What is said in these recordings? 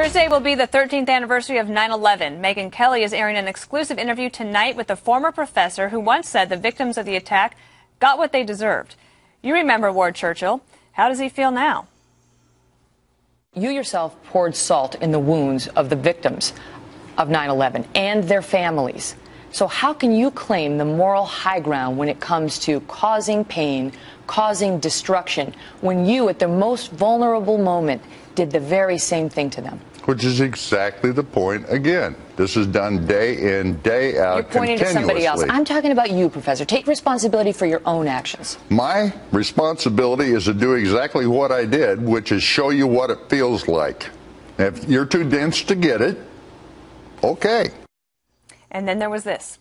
Thursday will be the 13th anniversary of 9/11. Megyn Kelly is airing an exclusive interview tonight with a former professor who once said the victims of the attack got what they deserved. You remember Ward Churchill. How does he feel now? You yourself poured salt in the wounds of the victims of 9/11 and their families. So how can you claim the moral high ground when it comes to causing pain, causing destruction, when you, at the most vulnerable moment, did the very same thing to them? Which is exactly the point again. This is done day in, day out. You're pointing to somebody else. I'm talking about you, Professor. Take responsibility for your own actions. My responsibility is to do exactly what I did, which is show you what it feels like. If you're too dense to get it, okay. And then there was this.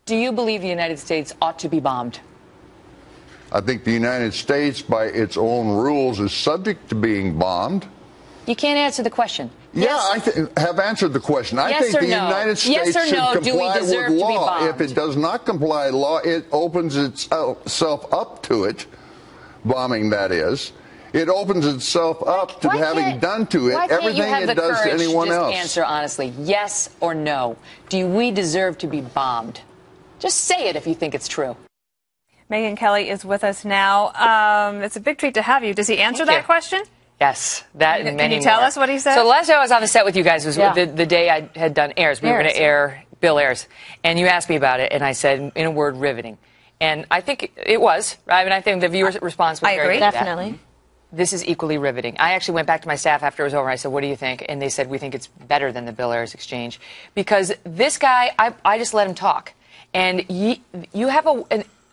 Do you believe the United States ought to be bombed? I think the United States, by its own rules, is subject to being bombed. You can't answer the question. Yeah, Yes. I have answered the question. I think the United States should comply with law. If it does not comply with law, it opens itself up to it, bombing that is. It opens itself up to having done to it everything it does to anyone else. Answer honestly, yes or no. Do we deserve to be bombed? Just say it if you think it's true. Megyn Kelly is with us now. It's a big treat to have you. Does he answer that question? Yes, that and many more. Can you tell us what he said? So the last time I was on the set with you guys was the day I had done Airs. We were going to air Bill Ayers. And you asked me about it, and I said, in a word, riveting. And I think it was. I mean, I think the viewer's response was very good. I agree. Definitely. This is equally riveting. I actually went back to my staff after it was over, and I said, what do you think? And they said, we think it's better than the Bill Ayers exchange. Because this guy, I just let him talk. And you have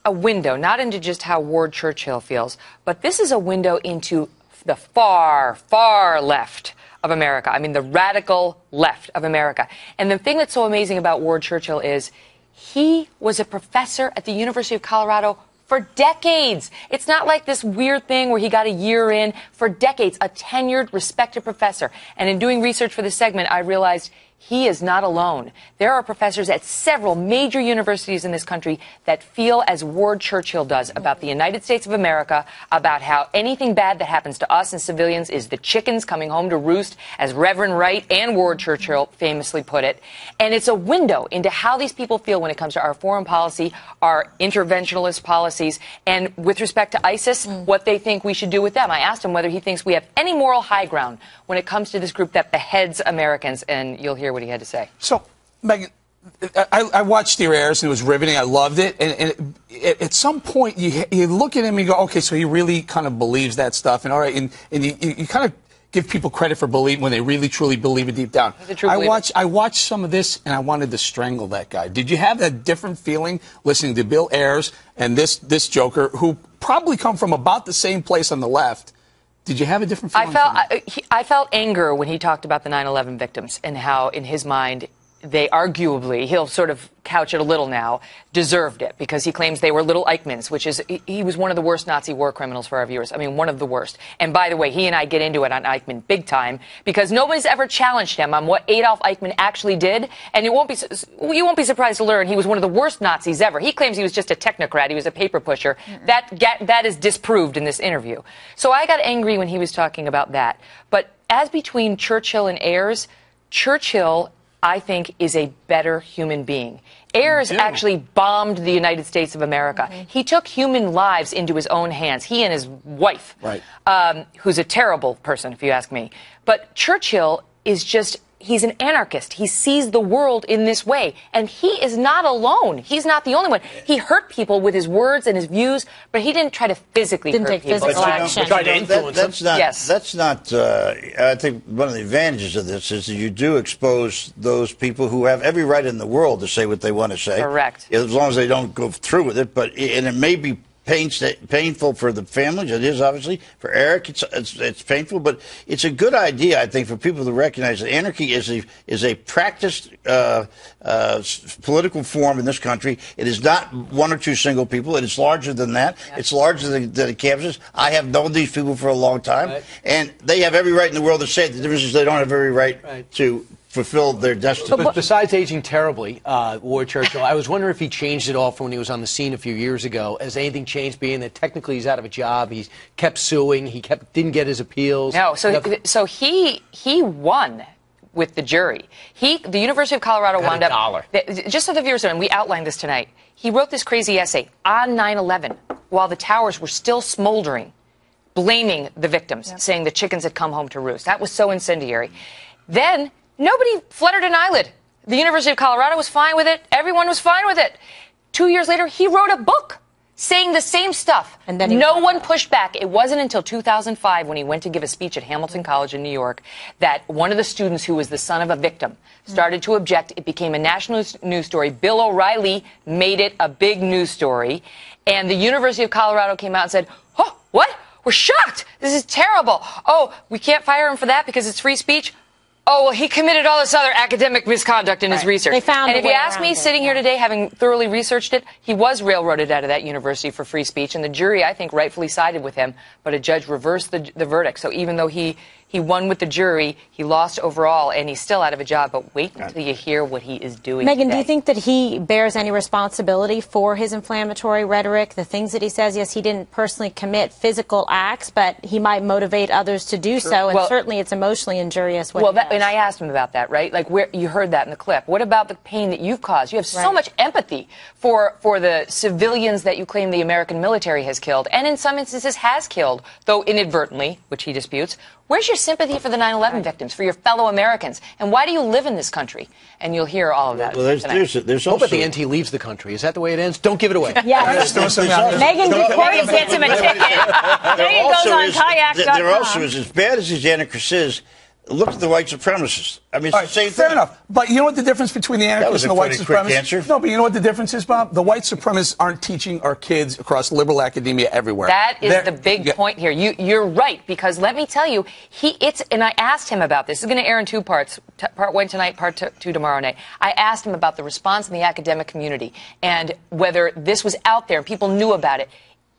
a window, not into just how Ward Churchill feels, but this is a window into the far, far left of America. I mean, the radical left of America. And the thing that's so amazing about Ward Churchill is he was a professor at the University of Colorado for decades. It's not like this weird thing where he got a year in. For decades, a tenured, respected professor. And in doing research for this segment, I realized he is not alone. There are professors at several major universities in this country that feel as Ward Churchill does about the United States of America, about how anything bad that happens to us and civilians is the chickens coming home to roost, as Reverend Wright and Ward Churchill famously put it. And it's a window into how these people feel when it comes to our foreign policy, our interventionist policies, and with respect to ISIS, what they think we should do with them. I asked him whether he thinks we have any moral high ground when it comes to this group that beheads Americans, and you'll hear what he had to say. So, Megyn, I watched your airs, and it was riveting. I loved it. And at some point, you look at him and you go, okay, so he really kind of believes that stuff. And all right, and you kind of give people credit for believing when they really, truly believe it deep down. I watched some of this, and I wanted to strangle that guy. Did you have that different feeling listening to Bill Ayers and this joker, who probably come from about the same place on the left? Did you have a different feeling? I felt anger when he talked about the 9/11 victims and how, in his mind, they arguably, he'll sort of couch it a little now, deserved it because he claims they were little Eichmanns, which is, he was one of the worst Nazi war criminals for our viewers. I mean, one of the worst. And by the way, he and I get into it on Eichmann big time because nobody's ever challenged him on what Adolf Eichmann actually did. And you won't be surprised to learn he was one of the worst Nazis ever. He claims he was just a technocrat. He was a paper pusher. That is disproved in this interview. So I got angry when he was talking about that. But as between Churchill and Ayers, Churchill, I think, is a better human being. Ayers actually bombed the United States of America. He took human lives into his own hands, he and his wife, who's a terrible person, if you ask me. But Churchill is just, he's an anarchist. He sees the world in this way. And he is not alone. He's not the only one. He hurt people with his words and his views, but he didn't try to physically hurt people. Physical action. That's not, I think one of the advantages of this is that you do expose those people who have every right in the world to say what they want to say. Correct. As long as they don't go through with it. And it may be painful for the families. It is, obviously. For Eric, it's painful, but it's a good idea, I think, for people to recognize that anarchy is a practiced political form in this country. It is not one or two single people. It is larger than that. Yeah. It's larger than the campuses. I have known these people for a long time, and they have every right in the world to say it. The difference is they don't have every right to fulfill their destiny. But besides aging terribly, Ward Churchill, I was wondering if he changed it all from when he was on the scene a few years ago. Has anything changed, being that technically he's out of a job, he's kept suing, didn't get his appeals? No, so he won with the jury. The University of Colorado wound up, just so the viewers know, and we outlined this tonight, he wrote this crazy essay on 9/11 while the towers were still smoldering, blaming the victims, saying the chickens had come home to roost. That was so incendiary. Then nobody fluttered an eyelid. The University of Colorado was fine with it. Everyone was fine with it. 2 years later, he wrote a book saying the same stuff. And then no one pushed back. It wasn't until 2005, when he went to give a speech at Hamilton College in New York, that one of the students, who was the son of a victim, started to object. It became a national news story. Bill O'Reilly made it a big news story. And the University of Colorado came out and said, "Oh, what? We're shocked. This is terrible. Oh, we can't fire him for that because it's free speech. Oh, well, he committed all this other academic misconduct in his research." They found and if you ask me, sitting here today, having thoroughly researched it, he was railroaded out of that university for free speech, and the jury, I think, rightfully sided with him, but a judge reversed the verdict. So even though he won with the jury, he lost overall, and he's still out of a job. But wait until you hear what he is doing Megyn, today. do you think that he bears any responsibility for his inflammatory rhetoric, the things that he says? Yes, he didn't personally commit physical acts, but he might motivate others to do so, and certainly it's emotionally injurious. And I asked him about that, right? Like, where you heard that in the clip. What about the pain that you've caused? You have so much empathy for the civilians that you claim the American military has killed, and in some instances has killed, though inadvertently, which he disputes. Where's your sympathy for the 9/11 victims, for your fellow Americans? And why do you live in this country? And you'll hear all of that. Well, there's also... Hope at the end he leaves the country. Is that the way it ends? Don't give it away. Yes. Megyn gets him a ticket. Megyn goes on kayak.com. There also is, as bad as these anarchists is, look at the white supremacists. I mean, it's the same thing. Fair enough. But you know what the difference between the anarchists and the white supremacists? No, but you know what the difference is, Bob? The white supremacists aren't teaching our kids across liberal academia everywhere. That is the big point here. You're right, because let me tell you, and I asked him about this. It's going to air in two parts, part one tonight, part two tomorrow night. I asked him about the response in the academic community and whether this was out there and people knew about it.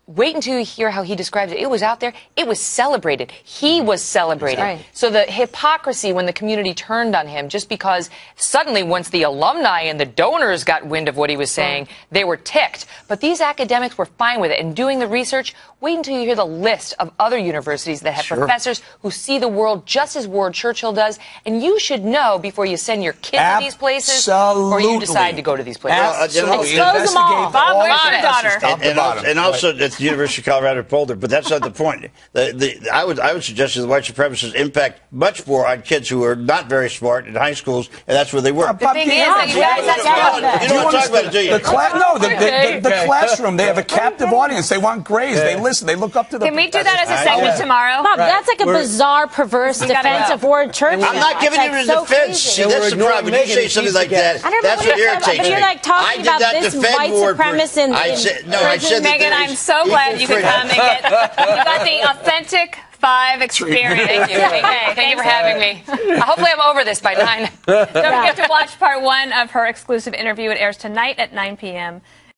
Wait until you hear how he describes it. It was out there. It was celebrated. He was celebrated. Right. So the hypocrisy when the community turned on him, just because suddenly once the alumni and the donors got wind of what he was saying, they were ticked. But these academics were fine with it. And doing the research, wait until you hear the list of other universities that have professors who see the world just as Ward Churchill does. And you should know before you send your kid to these places or you decide to go to these places. Expose them all. Bob, where's your daughter? And also, the University of Colorado Boulder, but that's not the point. I would suggest that the white supremacists impact much more on kids who are not very smart in high schools, and that's where they work. The thing is, you don't talk about it, do you? The classroom, they have a captive audience. They want grades. They listen. They look up to the Can we do that as a segment tomorrow? Bob, that's like a bizarre, perverse defense of Ward Churchill. I'm not giving him a defense. See, that's the problem. When you say something like that, that's what irritates me. You're like talking about this white supremacist in prison. Megyn, I'm so glad you could come and get. You got the authentic 5 experience. Thank you. Thank you for having me. Hopefully I'm over this by 9. Don't forget to watch part 1 of her exclusive interview. It airs tonight at 9 p.m.